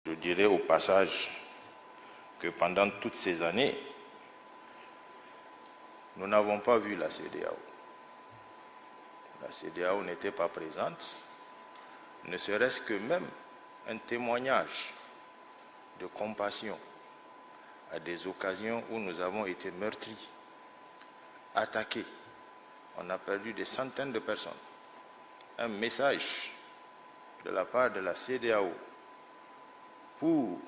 Je dirais au passage que pendant toutes ces années, nous n'avons pas vu la CEDEAO. La CEDEAO n'était pas présente, ne serait-ce que même un témoignage de compassion à des occasions où nous avons été meurtris, attaqués. On a perdu des centaines de personnes. Un message de la part de la CEDEAO pour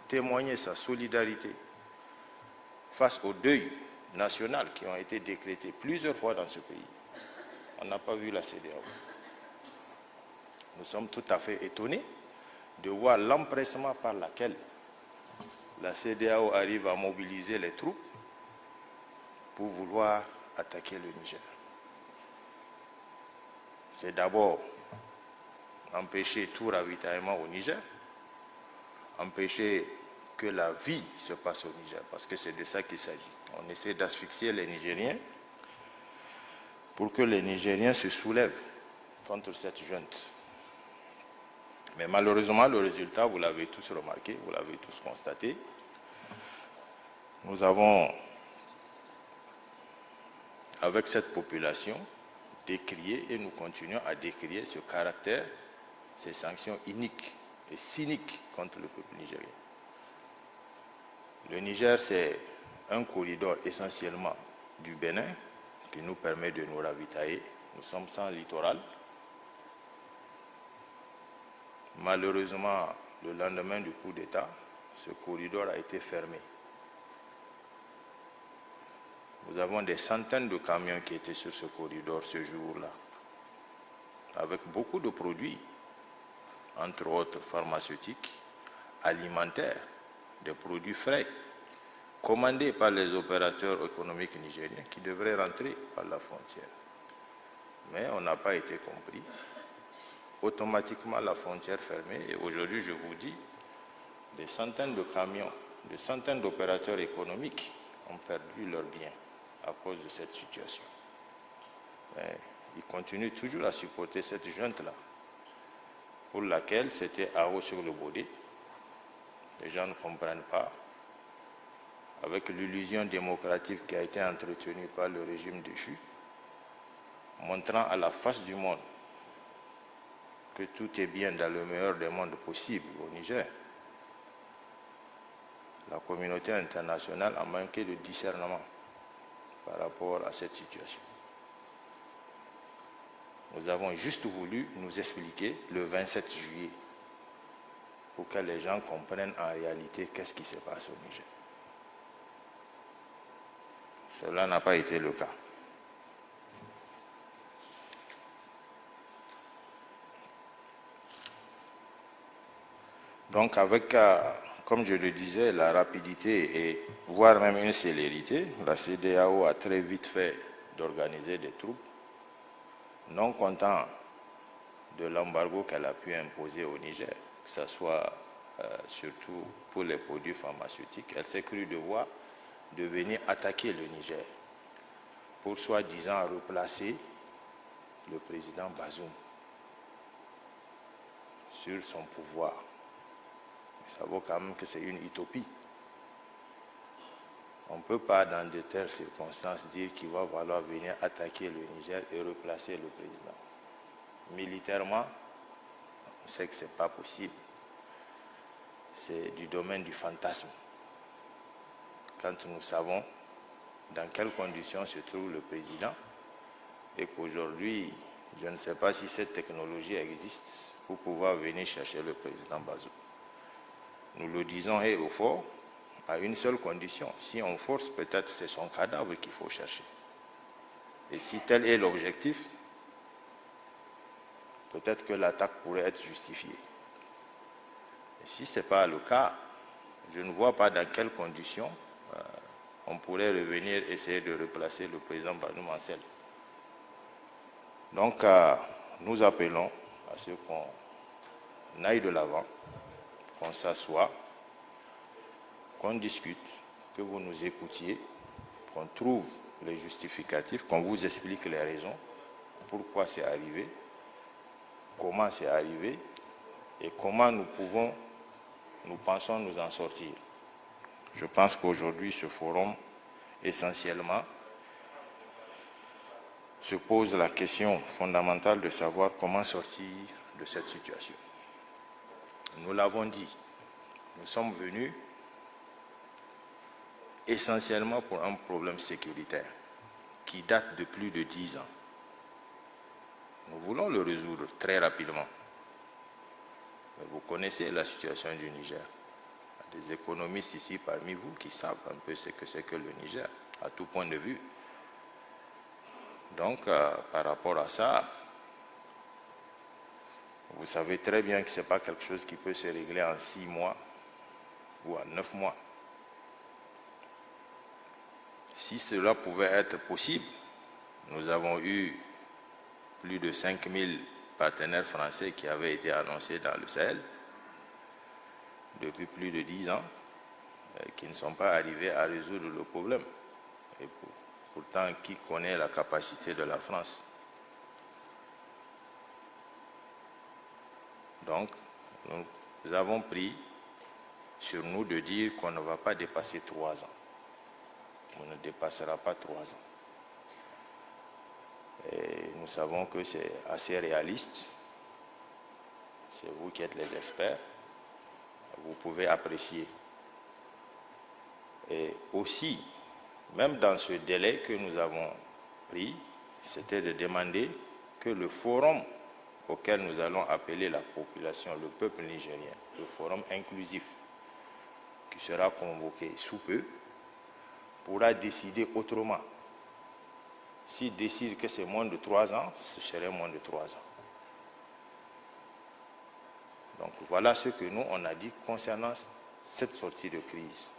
témoigner sa solidarité face au deuil national qui ont été décrétés plusieurs fois dans ce pays. On n'a pas vu la CEDEAO. Nous sommes tout à fait étonnés de voir l'empressement par lequel la CEDEAO arrive à mobiliser les troupes pour vouloir attaquer le Niger. C'est d'abord empêcher tout ravitaillement au Niger, empêcher que la vie se passe au Niger, parce que c'est de ça qu'il s'agit. On essaie d'asphyxier les Nigériens pour que les Nigériens se soulèvent contre cette junte. Mais malheureusement, le résultat, vous l'avez tous remarqué, vous l'avez tous constaté. Nous avons, avec cette population, décrié et nous continuons à décrier ce caractère, ces sanctions iniques et cyniques contre le peuple nigérien. Le Niger, c'est un corridor essentiellement du Bénin qui nous permet de nous ravitailler. Nous sommes sans littoral. Malheureusement, le lendemain du coup d'État, ce corridor a été fermé. Nous avons des centaines de camions qui étaient sur ce corridor ce jour-là, avec beaucoup de produits, entre autres pharmaceutiques, alimentaires, des produits frais, commandés par les opérateurs économiques nigériens qui devraient rentrer par la frontière. Mais on n'a pas été compris. Automatiquement, la frontière fermée. Et aujourd'hui, je vous dis, des centaines de camions, des centaines d'opérateurs économiques ont perdu leurs biens à cause de cette situation. Mais ils continuent toujours à supporter cette junte-là, pour laquelle c'était à haut sur le baudet. Les gens ne comprennent pas. Avec l'illusion démocratique qui a été entretenue par le régime déchu, montrant à la face du monde que tout est bien dans le meilleur des mondes possibles au Niger. La communauté internationale a manqué de discernement par rapport à cette situation. Nous avons juste voulu nous expliquer le 27 juillet pour que les gens comprennent en réalité qu'est-ce qui se passe au Niger. Cela n'a pas été le cas. Donc avec, comme je le disais, la rapidité et voire même une célérité, la CEDEAO a très vite fait d'organiser des troupes, non content de l'embargo qu'elle a pu imposer au Niger, que ce soit surtout pour les produits pharmaceutiques. Elle s'est crue devoir de venir attaquer le Niger pour soi-disant replacer le président Bazoum sur son pouvoir. Ça vaut quand même que c'est une utopie. On ne peut pas, dans de telles circonstances, dire qu'il va falloir venir attaquer le Niger et replacer le président. Militairement, on sait que ce n'est pas possible. C'est du domaine du fantasme. Quand nous savons dans quelles conditions se trouve le président et qu'aujourd'hui, je ne sais pas si cette technologie existe pour pouvoir venir chercher le président Bazoum. Nous le disons haut et fort, à une seule condition. Si on force, peut-être c'est son cadavre qu'il faut chercher. Et si tel est l'objectif, peut-être que l'attaque pourrait être justifiée. Et si ce n'est pas le cas, je ne vois pas dans quelles conditions on pourrait revenir essayer de replacer le président Bazoum en selle. Donc, nous appelons à ce qu'on aille de l'avant, qu'on s'assoie, qu'on discute, que vous nous écoutiez, qu'on trouve les justificatifs, qu'on vous explique les raisons, pourquoi c'est arrivé, comment c'est arrivé et comment nous pouvons nous pensons nous en sortir. Je pense qu'aujourd'hui, ce forum, essentiellement, se pose la question fondamentale de savoir comment sortir de cette situation. Nous l'avons dit, nous sommes venus essentiellement pour un problème sécuritaire qui date de plus de 10 ans. Nous voulons le résoudre très rapidement. Mais vous connaissez la situation du Niger. Il y a des économistes ici parmi vous qui savent un peu ce que c'est que le Niger, à tout point de vue. Donc, par rapport à ça, vous savez très bien que ce n'est pas quelque chose qui peut se régler en 6 mois ou en 9 mois. Si cela pouvait être possible, nous avons eu plus de 5000 partenaires français qui avaient été annoncés dans le Sahel depuis plus de 10 ans, qui ne sont pas arrivés à résoudre le problème. Et pourtant, qui connaît la capacité de la France? Donc, nous avons pris sur nous de dire qu'on ne va pas dépasser 3 ans. On ne dépassera pas 3 ans. Et nous savons que c'est assez réaliste. C'est vous qui êtes les experts. Vous pouvez apprécier. Et aussi, même dans ce délai que nous avons pris, c'était de demander que le forum auquel nous allons appeler la population, le peuple nigérien, le forum inclusif, qui sera convoqué sous peu, pourra décider autrement. S'il décide que c'est moins de 3 ans, ce serait moins de 3 ans. Donc voilà ce que nous, on a dit concernant cette sortie de crise.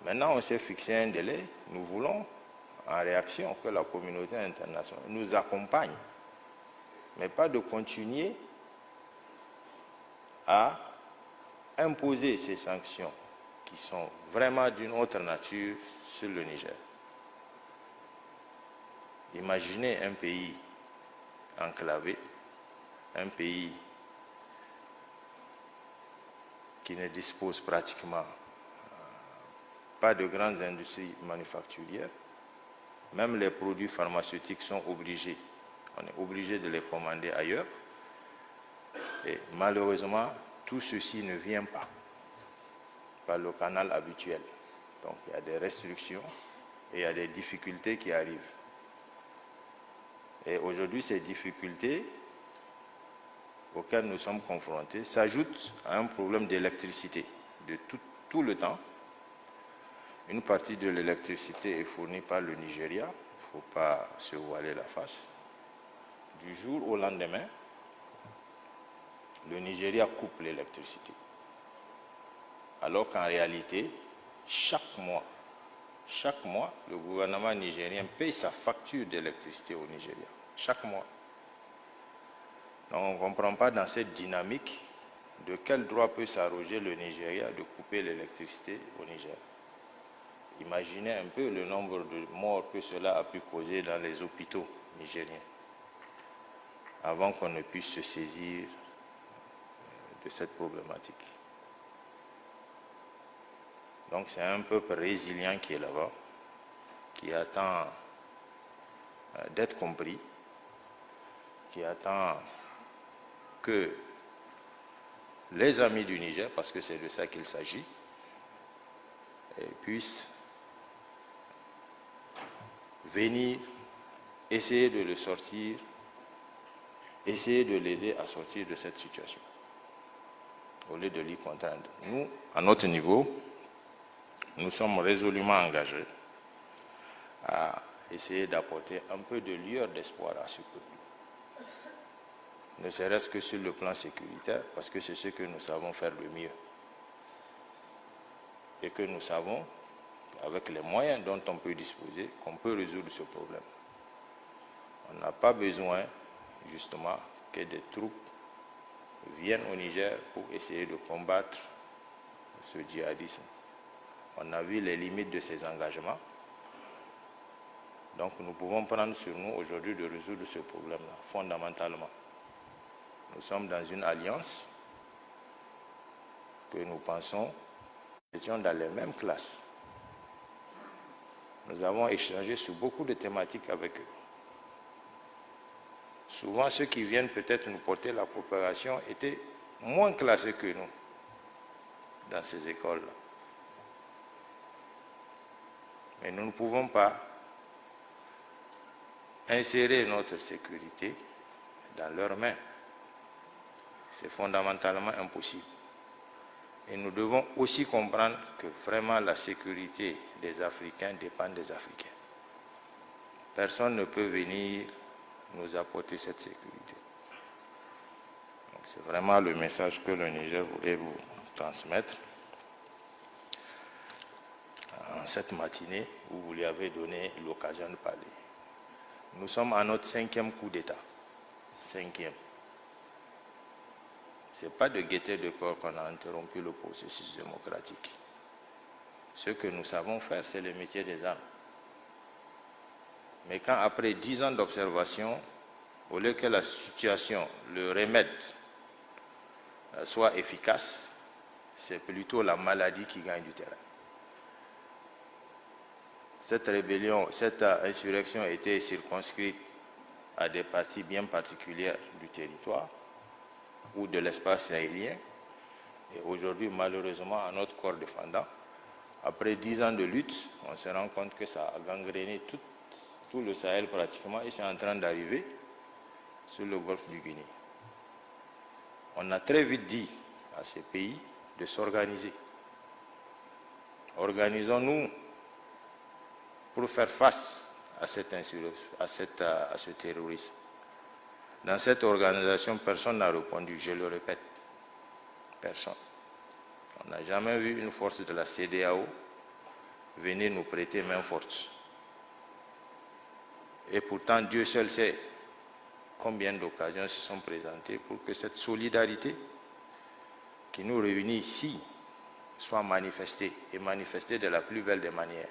Maintenant, on s'est fixé un délai. Nous voulons, en réaction, que la communauté internationale nous accompagne, mais pas de continuer à imposer ces sanctions qui sont vraiment d'une autre nature sur le Niger. Imaginez un pays enclavé, un pays qui ne dispose pratiquement pas de grandes industries manufacturières. Même les produits pharmaceutiques sont obligés. On est obligé de les commander ailleurs. Et malheureusement, tout ceci ne vient pas par le canal habituel. Donc il y a des restrictions et il y a des difficultés qui arrivent. Et aujourd'hui, ces difficultés auxquelles nous sommes confrontés s'ajoutent à un problème d'électricité de tout le temps. Une partie de l'électricité est fournie par le Nigeria, il ne faut pas se voiler la face. Du jour au lendemain, le Nigeria coupe l'électricité. Alors qu'en réalité, chaque mois, le gouvernement nigérien paye sa facture d'électricité au Nigeria. Chaque mois. Donc on ne comprend pas dans cette dynamique de quel droit peut s'arroger le Nigeria de couper l'électricité au Niger. Imaginez un peu le nombre de morts que cela a pu causer dans les hôpitaux nigériens avant qu'on ne puisse se saisir de cette problématique. Donc c'est un peuple résilient qui est là-bas, qui attend d'être compris, qui attend que les amis du Niger, parce que c'est de ça qu'il s'agit, puissent venir essayer de le sortir, essayer de l'aider à sortir de cette situation, au lieu de l'y contraindre. Nous, à notre niveau, nous sommes résolument engagés à essayer d'apporter un peu de lueur d'espoir à ce peuple. Ne serait-ce que sur le plan sécuritaire, parce que c'est ce que nous savons faire le mieux. Et que nous savons, avec les moyens dont on peut disposer, qu'on peut résoudre ce problème. On n'a pas besoin, justement, que des troupes viennent au Niger pour essayer de combattre ce djihadisme. On a vu les limites de ces engagements. Donc nous pouvons prendre sur nous aujourd'hui de résoudre ce problème-là, fondamentalement. Nous sommes dans une alliance que nous pensons, nous étions dans les mêmes classes. Nous avons échangé sur beaucoup de thématiques avec eux. Souvent, ceux qui viennent peut-être nous porter la coopération étaient moins classés que nous dans ces écoles-là. Mais nous ne pouvons pas insérer notre sécurité dans leurs mains. C'est fondamentalement impossible. Et nous devons aussi comprendre que vraiment la sécurité des Africains dépend des Africains. Personne ne peut venir nous apporter cette sécurité. C'est vraiment le message que le Niger voulait vous transmettre en cette matinée où vous lui avez donné l'occasion de parler. Nous sommes à notre 5e coup d'État. 5e. Ce n'est pas de gaieté de corps qu'on a interrompu le processus démocratique. Ce que nous savons faire, c'est le métier des armes. Mais quand après 10 ans d'observation, au lieu que la situation, le remède soit efficace, c'est plutôt la maladie qui gagne du terrain. Cette rébellion, cette insurrection était circonscrite à des parties bien particulières du territoire ou de l'espace sahélien. Et aujourd'hui, malheureusement, à notre corps défendant, après 10 ans de lutte, on se rend compte que ça a gangréné tout le Sahel pratiquement et c'est en train d'arriver sur le golfe du Guinée. On a très vite dit à ces pays de s'organiser. Organisons-nous pour faire face à cette insurrection, à ce terrorisme. Dans cette organisation, personne n'a répondu, je le répète. Personne. On n'a jamais vu une force de la CEDEAO venir nous prêter main forte. Et pourtant, Dieu seul sait combien d'occasions se sont présentées pour que cette solidarité qui nous réunit ici soit manifestée, et manifestée de la plus belle des manières.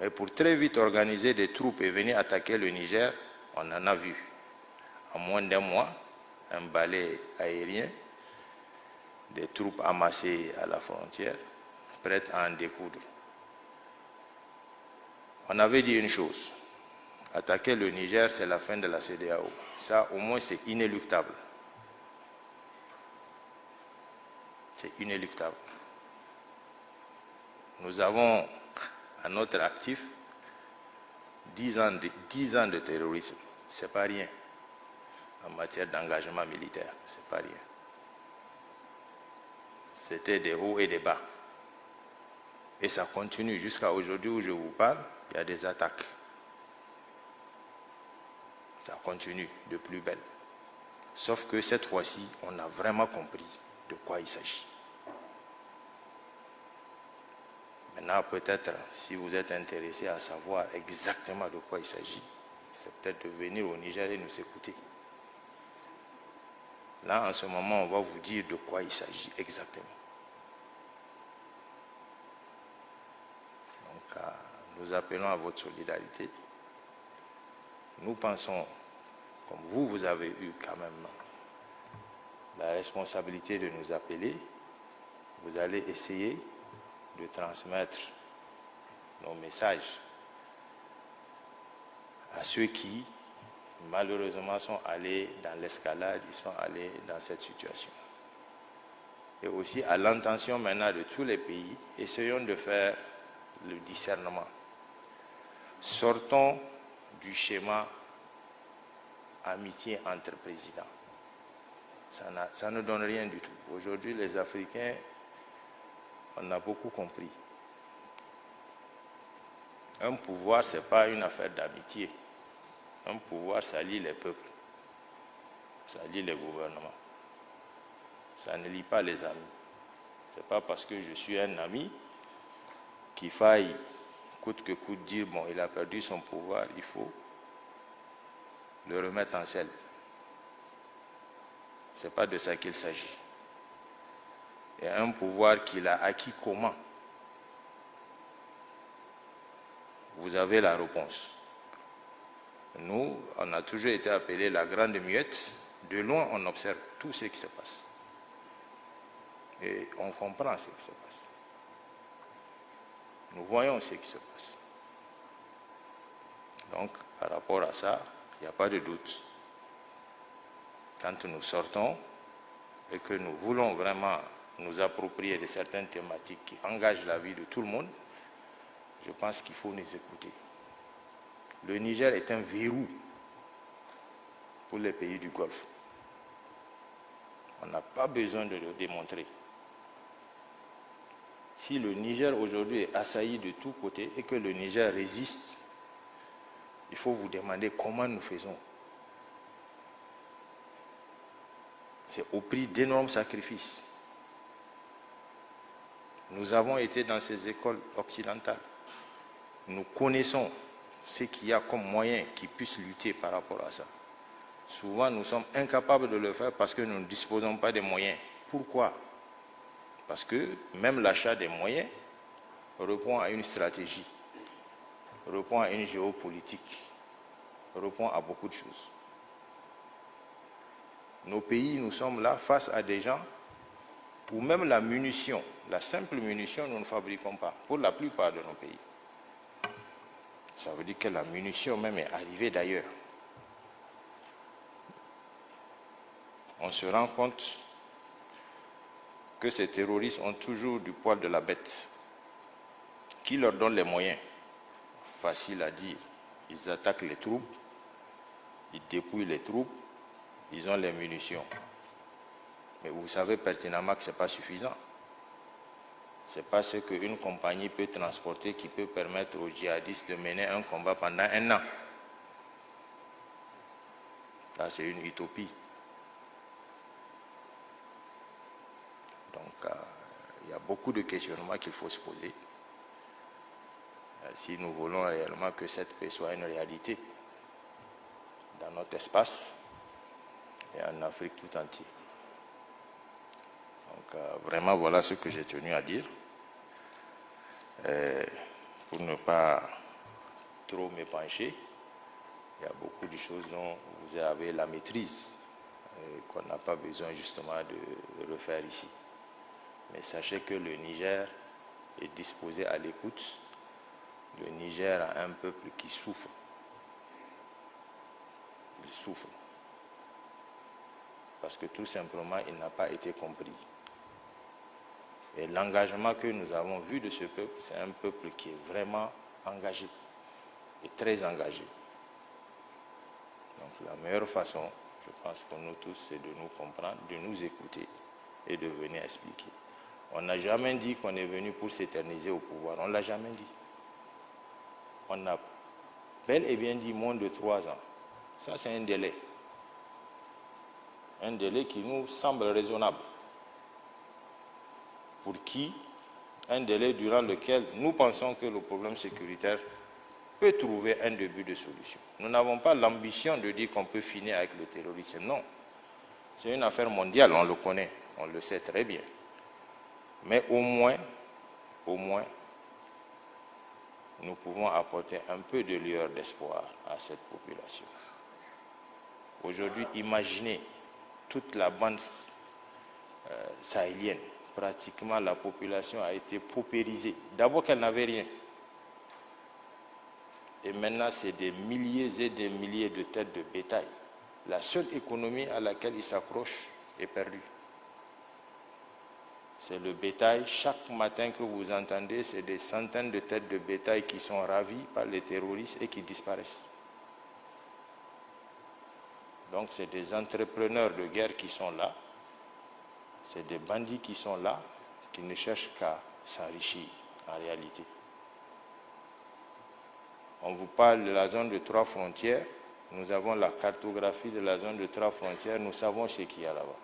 Mais pour très vite organiser des troupes et venir attaquer le Niger, on en a vu. En moins d'un mois, un balai aérien, des troupes amassées à la frontière, prêtes à en découdre. On avait dit une chose, attaquer le Niger, c'est la fin de la CEDEAO. Ça, au moins, c'est inéluctable. C'est inéluctable. Nous avons à notre actif 10 ans de terrorisme. Ce n'est pas rien en matière d'engagement militaire. Ce n'est pas rien. C'était des hauts et des bas. Et ça continue jusqu'à aujourd'hui où je vous parle, il y a des attaques. Ça continue de plus belle. Sauf que cette fois-ci, on a vraiment compris de quoi il s'agit. Maintenant, peut-être, si vous êtes intéressé à savoir exactement de quoi il s'agit, c'est peut-être de venir au Niger et nous écouter. Là, en ce moment, on va vous dire de quoi il s'agit exactement. Donc, nous appelons à votre solidarité. Nous pensons, comme vous avez eu quand même la responsabilité de nous appeler, vous allez essayer de transmettre nos messages à ceux qui, malheureusement, sont allés dans l'escalade, ils sont allés dans cette situation. Et aussi à l'intention maintenant de tous les pays, essayons de faire le discernement. Sortons du schéma amitié entre présidents. Ça ne donne rien du tout. Aujourd'hui, les Africains, on a beaucoup compris. Un pouvoir, ce n'est pas une affaire d'amitié. Un pouvoir, ça lie les peuples. Ça lie les gouvernements. Ça ne lie pas les amis. Ce n'est pas parce que je suis un ami qu'il faille, coûte que coûte, dire, bon, il a perdu son pouvoir, il faut le remettre en selle. Ce n'est pas de ça qu'il s'agit. Et un pouvoir qu'il a acquis comment? Vous avez la réponse. Nous, on a toujours été appelés la grande muette. De loin, on observe tout ce qui se passe. Et on comprend ce qui se passe. Nous voyons ce qui se passe. Donc, par rapport à ça, il n'y a pas de doute. Quand nous sortons et que nous voulons vraiment nous approprier de certaines thématiques qui engagent la vie de tout le monde, je pense qu'il faut nous écouter. Le Niger est un verrou pour les pays du Golfe. On n'a pas besoin de le démontrer. Si le Niger aujourd'hui est assailli de tous côtés et que le Niger résiste, il faut vous demander comment nous faisons. C'est au prix d'énormes sacrifices. Nous avons été dans ces écoles occidentales. Nous connaissons ce qu'il y a comme moyen qui puisse lutter par rapport à ça. Souvent, nous sommes incapables de le faire parce que nous ne disposons pas des moyens. Pourquoi? Parce que même l'achat des moyens répond à une stratégie, répond à une géopolitique, répond à beaucoup de choses. Nos pays, nous sommes là face à des gens où même la munition, la simple munition, nous ne fabriquons pas, pour la plupart de nos pays. Ça veut dire que la munition même est arrivée d'ailleurs. On se rend compte que ces terroristes ont toujours du poil de la bête. Qui leur donne les moyens? Facile à dire. Ils attaquent les troupes, ils dépouillent les troupes, ils ont les munitions. Mais vous savez pertinemment que ce n'est pas suffisant. Ce n'est pas ce qu'une compagnie peut transporter qui peut permettre aux djihadistes de mener un combat pendant 1 an. Là, c'est une utopie. Donc, il y a beaucoup de questionnements qu'il faut se poser. Si nous voulons réellement que cette paix soit une réalité dans notre espace et en Afrique tout entière. Donc, vraiment, voilà ce que j'ai tenu à dire. Pour ne pas trop m'épancher, il y a beaucoup de choses dont vous avez la maîtrise, qu'on n'a pas besoin justement de refaire ici. Mais sachez que le Niger est disposé à l'écoute. Le Niger a un peuple qui souffre. Il souffre. Parce que tout simplement, il n'a pas été compris. Et l'engagement que nous avons vu de ce peuple, c'est un peuple qui est vraiment engagé, et très engagé. Donc la meilleure façon, je pense pour nous tous, c'est de nous comprendre, de nous écouter et de venir expliquer. On n'a jamais dit qu'on est venu pour s'éterniser au pouvoir, on ne l'a jamais dit. On a bel et bien dit moins de 3 ans. Ça, c'est un délai. Un délai qui nous semble raisonnable. Pour qui? Un délai durant lequel nous pensons que le problème sécuritaire peut trouver un début de solution. Nous n'avons pas l'ambition de dire qu'on peut finir avec le terrorisme, non. C'est une affaire mondiale, on le connaît, on le sait très bien. Mais au moins, nous pouvons apporter un peu de lueur d'espoir à cette population. Aujourd'hui, imaginez toute la bande sahélienne. Pratiquement, la population a été paupérisée. D'abord qu'elle n'avait rien. Et maintenant, c'est des milliers et des milliers de têtes de bétail. La seule économie à laquelle ils s'accrochent est perdue. C'est le bétail. Chaque matin que vous entendez, c'est des centaines de têtes de bétail qui sont ravies par les terroristes et qui disparaissent. Donc, c'est des entrepreneurs de guerre qui sont là. C'est des bandits qui sont là, qui ne cherchent qu'à s'enrichir en réalité. On vous parle de la zone de 3 frontières. Nous avons la cartographie de la zone de 3 frontières. Nous savons ce qu'il y a là-bas.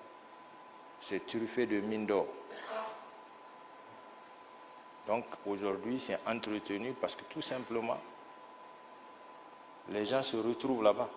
C'est truffé de mines d'or. Donc aujourd'hui, c'est entretenu parce que tout simplement, les gens se retrouvent là-bas.